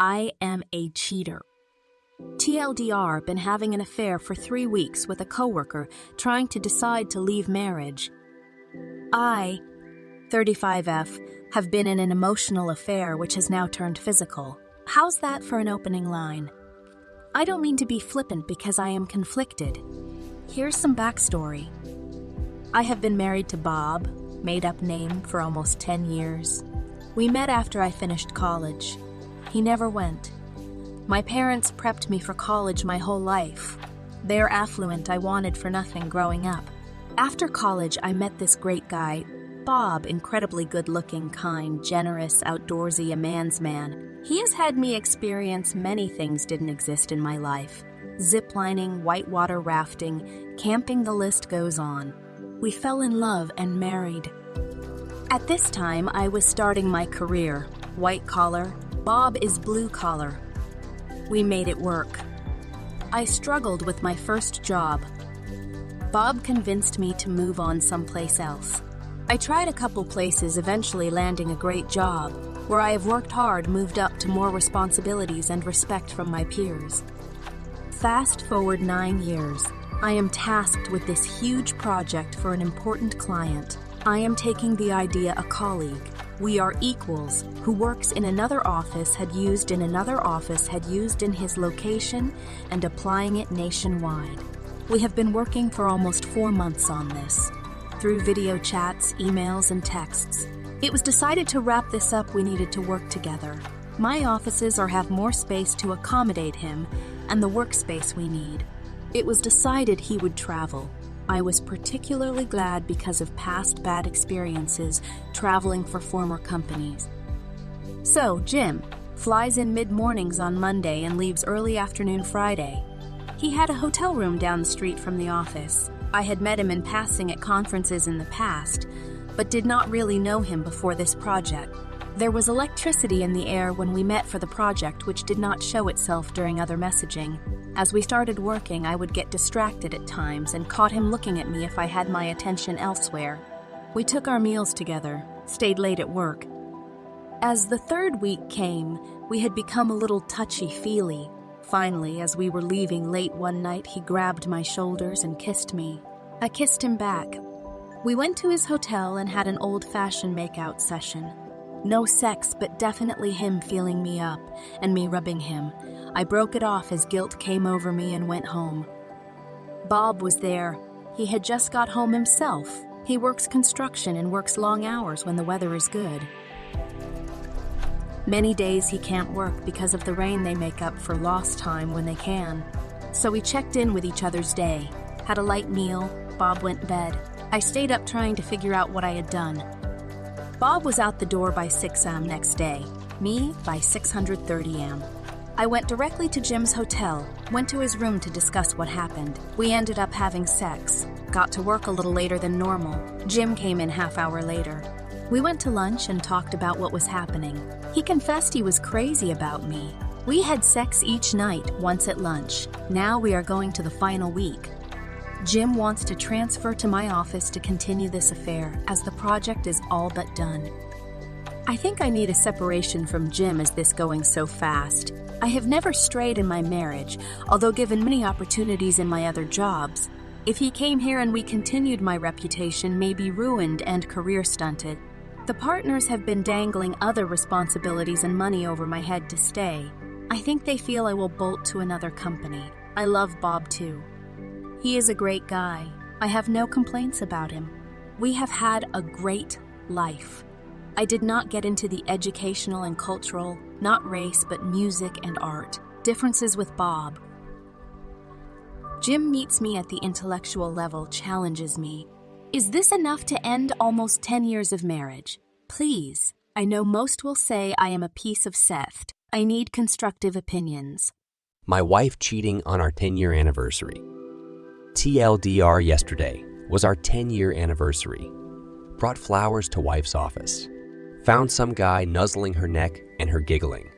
I am a cheater. TLDR, been having an affair for 3 weeks with a coworker trying to decide to leave marriage. I, 35F, have been in an emotional affair which has now turned physical. How's that for an opening line? I don't mean to be flippant because I am conflicted. Here's some backstory. I have been married to Bob, made-up name, for almost 10 years. We met after I finished college. He never went. My parents prepped me for college my whole life. They're affluent, I wanted for nothing growing up. After college, I met this great guy, Bob, incredibly good-looking, kind, generous, outdoorsy, a man's man. He has had me experience many things didn't exist in my life. Ziplining, whitewater rafting, camping, the list goes on. We fell in love and married. At this time, I was starting my career, white collar. Bob is blue collar. We made it work. I struggled with my first job. Bob convinced me to move on someplace else. I tried a couple places, eventually landing a great job, where I have worked hard, moved up to more responsibilities and respect from my peers. Fast forward 9 years. I am tasked with this huge project for an important client. I am taking the idea a colleague, we are equals, who works in another office had used in his location and applying it nationwide. We have been working for almost 4 months on this, through video chats, emails, and texts. It was decided to wrap this up, we needed to work together. My offices have more space to accommodate him and the workspace we need. It was decided he would travel. I was particularly glad because of past bad experiences traveling for former companies. So, Jim flies in mid-mornings on Monday and leaves early afternoon Friday. He had a hotel room down the street from the office. I had met him in passing at conferences in the past, but did not really know him before this project. There was electricity in the air when we met for the project, which did not show itself during other messaging. As we started working, I would get distracted at times and caught him looking at me if I had my attention elsewhere. We took our meals together, stayed late at work. As the 3rd week came, we had become a little touchy-feely. Finally, as we were leaving late one night, he grabbed my shoulders and kissed me. I kissed him back. We went to his hotel and had an old-fashioned make-out session. No sex, but definitely him feeling me up and me rubbing him. I broke it off as guilt came over me and went home. Bob was there. He had just got home himself. He works construction and works long hours when the weather is good. Many days he can't work because of the rain. They make up for lost time when they can. So we checked in with each other's day, had a light meal. Bob went to bed. I stayed up trying to figure out what I had done. Bob was out the door by 6 a.m. next day, me by 6:30 a.m. I went directly to Jim's hotel, went to his room to discuss what happened. We ended up having sex, got to work a little later than normal. Jim came in half-hour later. We went to lunch and talked about what was happening. He confessed he was crazy about me. We had sex each night, once at lunch. Now we are going to the final week. Jim wants to transfer to my office to continue this affair, as the project is all but done. I think I need a separation from Jim as this going so fast. I have never strayed in my marriage, although given many opportunities in my other jobs. If he came here and we continued, my reputation may be ruined and career stunted. The partners have been dangling other responsibilities and money over my head to stay. I think they feel I will bolt to another company. I love Bob too. He is a great guy. I have no complaints about him. We have had a great life. I did not get into the educational and cultural, not race, but music and art, differences with Bob. Jim meets me at the intellectual level, challenges me. Is this enough to end almost 10 years of marriage? Please. I know most will say I am a piece of theft. I need constructive opinions. My wife cheating on our 10-year anniversary. TLDR yesterday was our 10-year anniversary. Brought flowers to wife's office. Found some guy nuzzling her neck and her giggling.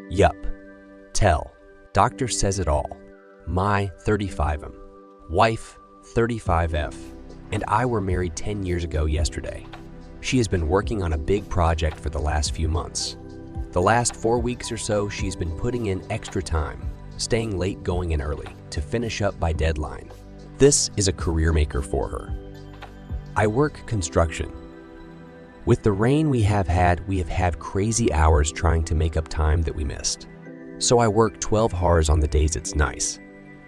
Yup. Tell. Doctor says it all. My 35M. Wife 35F. And I were married 10 years ago yesterday. She has been working on a big project for the last few months. The last 4 weeks or so, she's been putting in extra time, staying late, going in early, to finish up by deadline. This is a career maker for her. I work construction. With the rain we have had crazy hours trying to make up time that we missed. So I work 12 hours on the days it's nice,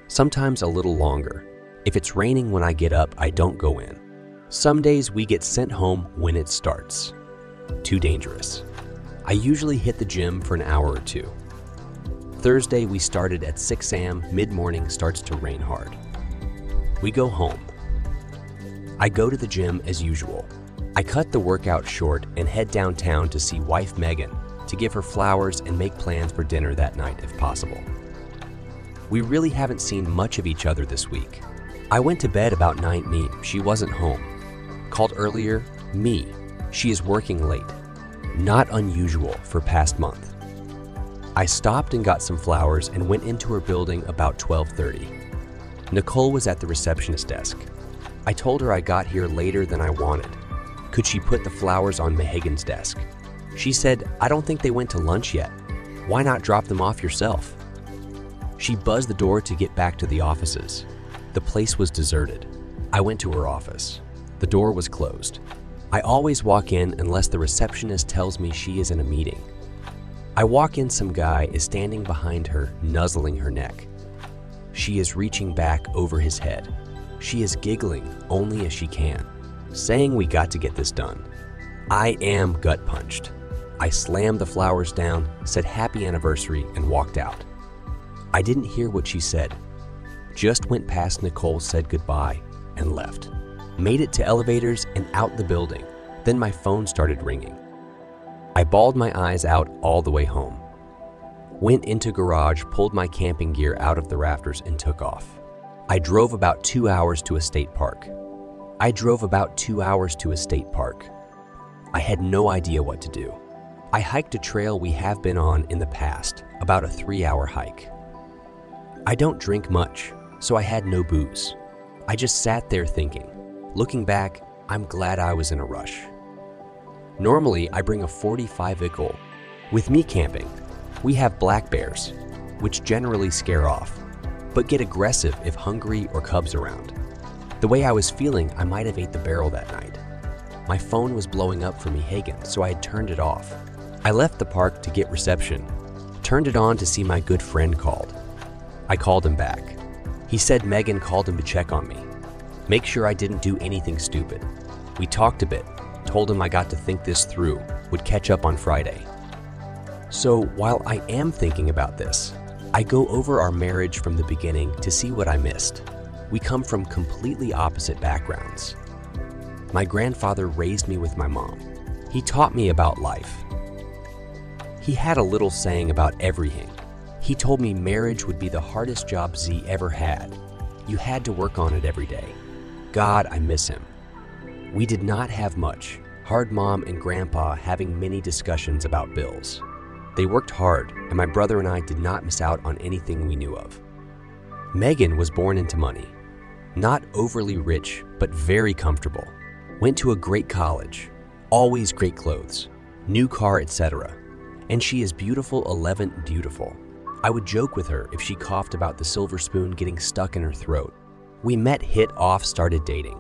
sometimes a little longer. If it's raining when I get up, I don't go in. Some days we get sent home when it starts. Too dangerous. I usually hit the gym for an hour or two. Thursday we started at 6 a.m. Mid-morning starts to rain hard. We go home. I go to the gym as usual. I cut the workout short and head downtown to see wife Megan, to give her flowers and make plans for dinner that night if possible. We really haven't seen much of each other this week. I went to bed about 9 p.m. She wasn't home. Called earlier, me. She is working late. Not unusual for past month. I stopped and got some flowers and went into her building about 12:30. Nicole was at the receptionist desk. I told her I got here later than I wanted. Could she put the flowers on Megan's desk? She said, I don't think they went to lunch yet. Why not drop them off yourself? She buzzed the door to get back to the offices. The place was deserted. I went to her office. The door was closed. I always walk in unless the receptionist tells me she is in a meeting. I walk in, some guy is standing behind her, nuzzling her neck. She is reaching back over his head. She is giggling only as she can, saying we got to get this done. I am gut punched. I slammed the flowers down, said happy anniversary, and walked out. I didn't hear what she said. Just went past Nicole, said goodbye, and left. Made it to elevators and out the building. Then my phone started ringing. I bawled my eyes out all the way home. Went into garage, pulled my camping gear out of the rafters, and took off. I drove about 2 hours to a state park. I had no idea what to do. I hiked a trail we have been on in the past, about a 3-hour hike. I don't drink much, so I had no booze. I just sat there thinking. Looking back, I'm glad I was in a rush. Normally, I bring a .45 vehicle. With me camping, we have black bears, which generally scare off, but get aggressive if hungry or cubs around. The way I was feeling, I might have ate the barrel that night. My phone was blowing up for Megan, so I had turned it off. I left the park to get reception, turned it on to see my good friend called. I called him back. He said Megan called him to check on me, make sure I didn't do anything stupid. We talked a bit, told him I got to think this through, would catch up on Friday. So while I am thinking about this, I go over our marriage from the beginning to see what I missed. We come from completely opposite backgrounds. My grandfather raised me with my mom. He taught me about life. He had a little saying about everything. He told me marriage would be the hardest job Z ever had. You had to work on it every day. God, I miss him. We did not have much. Hard mom and grandpa having many discussions about bills. They worked hard, and my brother and I did not miss out on anything we knew of. Megan was born into money. Not overly rich, but very comfortable. Went to a great college. Always great clothes. New car, etc. And she is beautiful, 11 beautiful. I would joke with her if she coughed about the silver spoon getting stuck in her throat. We met, hit off, started dating.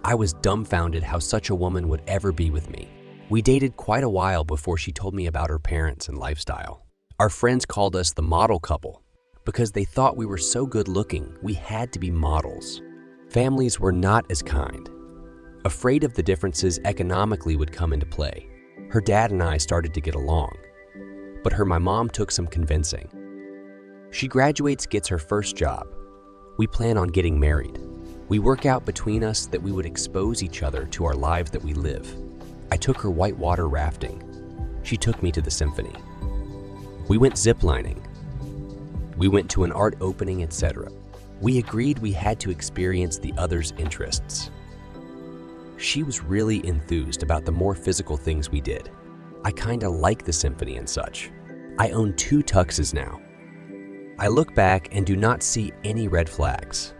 I was dumbfounded how such a woman would ever be with me. We dated quite a while before she told me about her parents and lifestyle. Our friends called us the model couple because they thought we were so good looking we had to be models. Families were not as kind. Afraid of the differences economically would come into play. Her dad and I started to get along, but my mom took some convincing. She graduates, gets her first job. We plan on getting married. We work out between us that we would expose each other to our lives that we live. I took her whitewater rafting. She took me to the symphony. We went ziplining. We went to an art opening, etc. We agreed we had to experience the other's interests. She was really enthused about the more physical things we did. I kinda like the symphony and such. I own 2 tuxes now. I look back and do not see any red flags.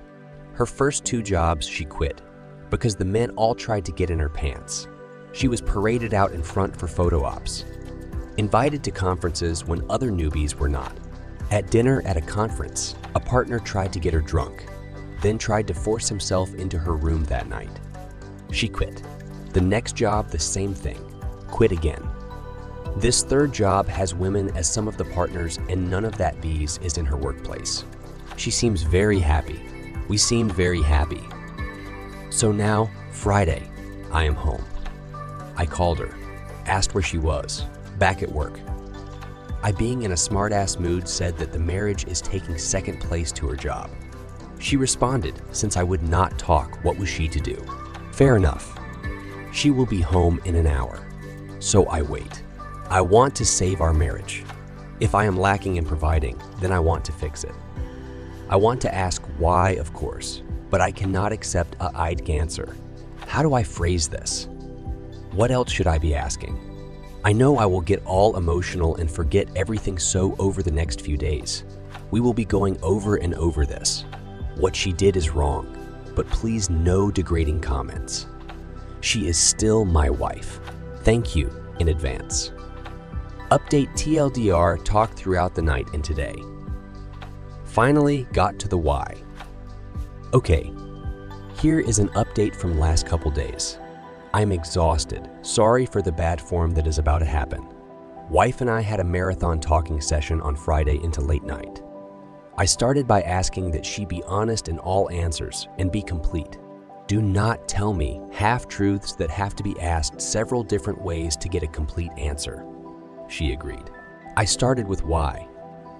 Her first 2 jobs she quit because the men all tried to get in her pants. She was paraded out in front for photo ops. Invited to conferences when other newbies were not. At dinner at a conference, a partner tried to get her drunk, then tried to force himself into her room that night. She quit. The next job, the same thing. Quit again. This third job has women as some of the partners, and none of that B's is in her workplace. She seems very happy. We seemed very happy. So now, Friday, I am home. I called her, asked where she was, back at work. I, being in a smart-ass mood, said that the marriage is taking second place to her job. She responded, since I would not talk, what was she to do? Fair enough. She will be home in an hour. So I wait. I want to save our marriage. If I am lacking in providing, then I want to fix it. I want to ask why, of course, but I cannot accept a I'd answer. How do I phrase this? What else should I be asking? I know I will get all emotional and forget everything so over the next few days. We will be going over and over this. What she did is wrong, but please no degrading comments. She is still my wife. Thank you in advance. Update TLDR talked throughout the night and today. Finally got to the why. Okay, here is an update from last couple days. I'm exhausted. Sorry for the bad form that is about to happen. Wife and I had a marathon talking session on Friday into late night. I started by asking that she be honest in all answers and be complete. Do not tell me half-truths that have to be asked several different ways to get a complete answer. She agreed. I started with why.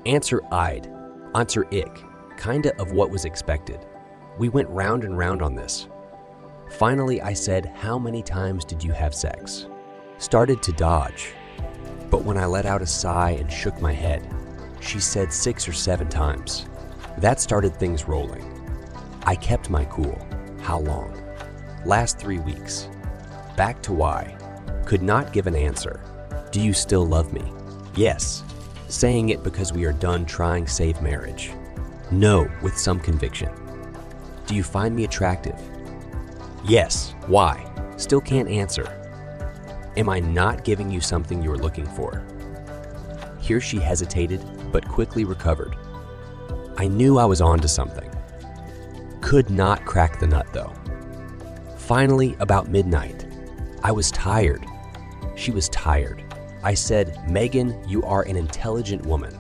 Answer I'd. Answer ick. Kinda of what was expected. We went round and round on this. Finally, I said, how many times did you have sex? Started to dodge. But when I let out a sigh and shook my head, she said 6 or 7 times. That started things rolling. I kept my cool. How long? Last 3 weeks. Back to why. Could not give an answer. Do you still love me? Yes. Saying it because we are done trying save marriage. No, with some conviction. Do you find me attractive? Yes. Why? Still can't answer. Am I not giving you something you're looking for? Here she hesitated, but quickly recovered. I knew I was onto something. Could not crack the nut though. Finally, about midnight, I was tired. She was tired. I said, Megan, you are an intelligent woman.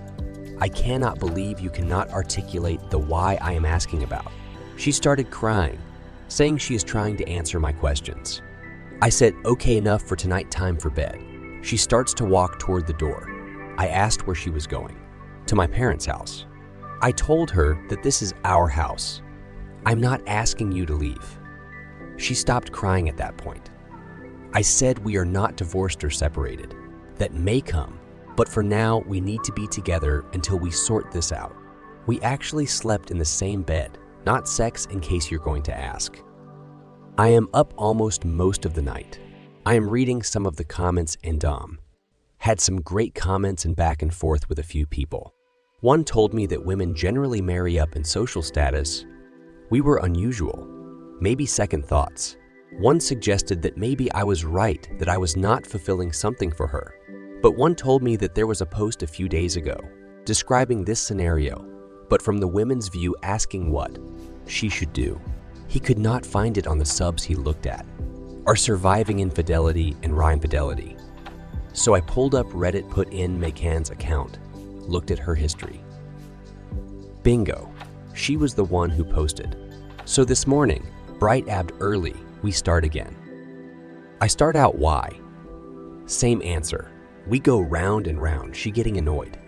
I cannot believe you cannot articulate the why I am asking about. She started crying, saying she is trying to answer my questions. I said, okay, enough for tonight, time for bed. She starts to walk toward the door. I asked where she was going. To my parents' house. I told her that this is our house. I'm not asking you to leave. She stopped crying at that point. I said we are not divorced or separated. That may come, but for now we need to be together until we sort this out. We actually slept in the same bed, not sex in case you're going to ask. I am up almost most of the night. I am reading some of the comments and had some great comments and back and forth with a few people. One told me that women generally marry up in social status. We were unusual, maybe second thoughts. One suggested that maybe I was right, that I was not fulfilling something for her. But one told me that there was a post a few days ago describing this scenario, but from the women's view asking what she should do. He could not find it on the subs he looked at. Are surviving infidelity and infidelity. So I pulled up Reddit, put in McCann's account, looked at her history. Bingo, she was the one who posted. So this morning, bright-abbed early, we start again. I start out why. Same answer. We go round and round, she getting annoyed.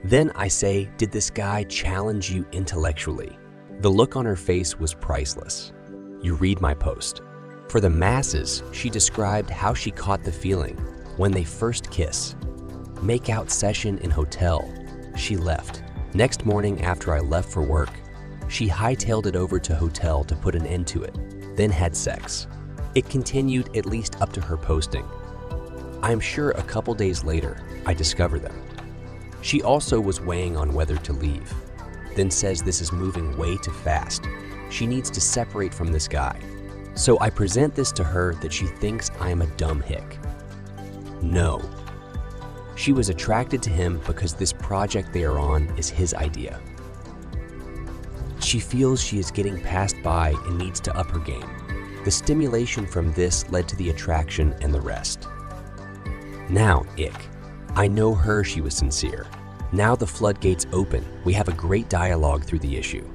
Then I say, did this guy challenge you intellectually? The look on her face was priceless. You read my post. For the masses, she described how she caught the feeling when they first kiss. Make out session in hotel. She left. Next morning after I left for work, she hightailed it over to hotel to put an end to it, then had sex. It continued at least up to her posting. I'm sure a couple days later, I discover them. She also was weighing on whether to leave, then says this is moving way too fast. She needs to separate from this guy. So I present this to her that she thinks I am a dumb hick. No. She was attracted to him because this project they are on is his idea. She feels she is getting passed by and needs to up her game. The stimulation from this led to the attraction and the rest. Now, ick. I know her, she was sincere. Now the floodgates open. We have a great dialogue through the issue.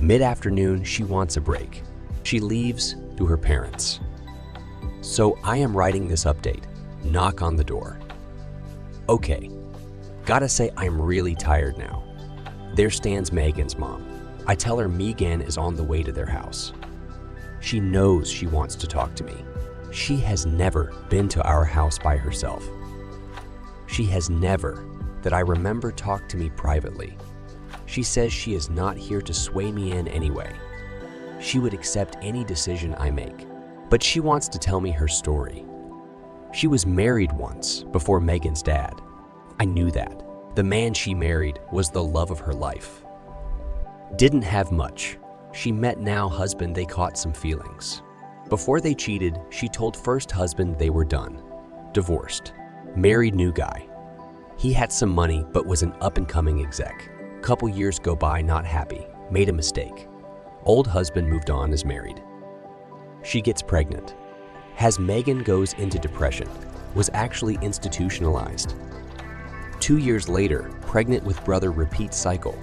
Mid-afternoon, she wants a break. She leaves to her parents. So I am writing this update. Knock on the door. Okay, gotta say I'm really tired now. There stands Megan's mom. I tell her Megan is on the way to their house. She knows she wants to talk to me. She has never been to our house by herself. She has never, that I remember, talked to me privately. She says she is not here to sway me in anyway. She would accept any decision I make, but she wants to tell me her story. She was married once before Megan's dad. I knew that. The man she married was the love of her life. Didn't have much. She met now husband, they caught some feelings. Before they cheated, she told first husband they were done. Divorced. Married new guy. He had some money but was an up-and-coming exec. Couple years go by, not happy. Made a mistake. Old husband moved on, is married. She gets pregnant. Has Megan, goes into depression. Was actually institutionalized. 2 years later, pregnant with brother, repeat cycle.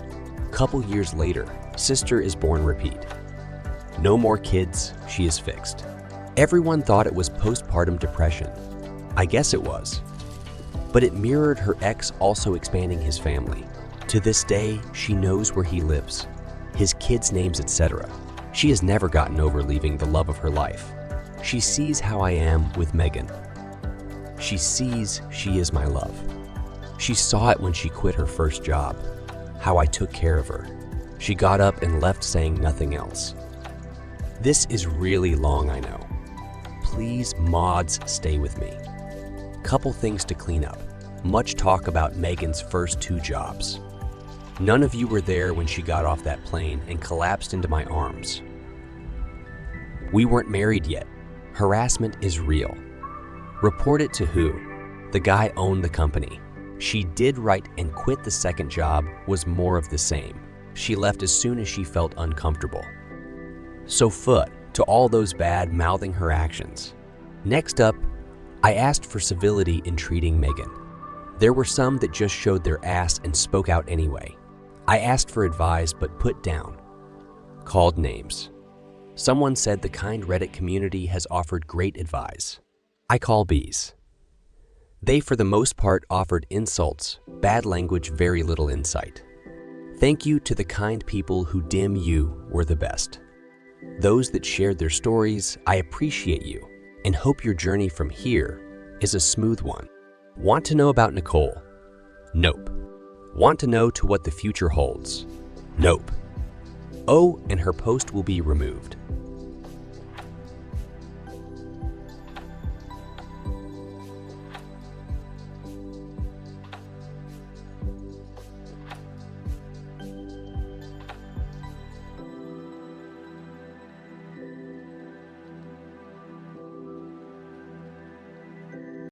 Couple years later, sister is born, repeat. No more kids, she is fixed. Everyone thought it was postpartum depression. I guess it was. But it mirrored her ex also expanding his family. To this day, she knows where he lives, his kids' names, etc. She has never gotten over leaving the love of her life. She sees how I am with Megan. She sees she is my love. She saw it when she quit her first job, how I took care of her. She got up and left saying nothing else. This is really long, I know. Please, mods, stay with me. Couple things to clean up. Much talk about Megan's first 2 jobs. None of you were there when she got off that plane and collapsed into my arms. We weren't married yet. Harassment is real. Report it to who? The guy owned the company. She did right and quit. The second job was more of the same. She left as soon as she felt uncomfortable. So foot to all those bad mouthing her actions. Next up, I asked for civility in treating Megan. There were some that just showed their ass and spoke out anyway. I asked for advice but put down. Called names. Someone said the kind Reddit community has offered great advice. I call Bs. They for the most part offered insults, bad language, very little insight. Thank you to the kind people who dim you were the best. Those that shared their stories, I appreciate you and hope your journey from here is a smooth one. Want to know about Nicole? Nope. Want to know to what the future holds? Nope. Oh, and her post will be removed.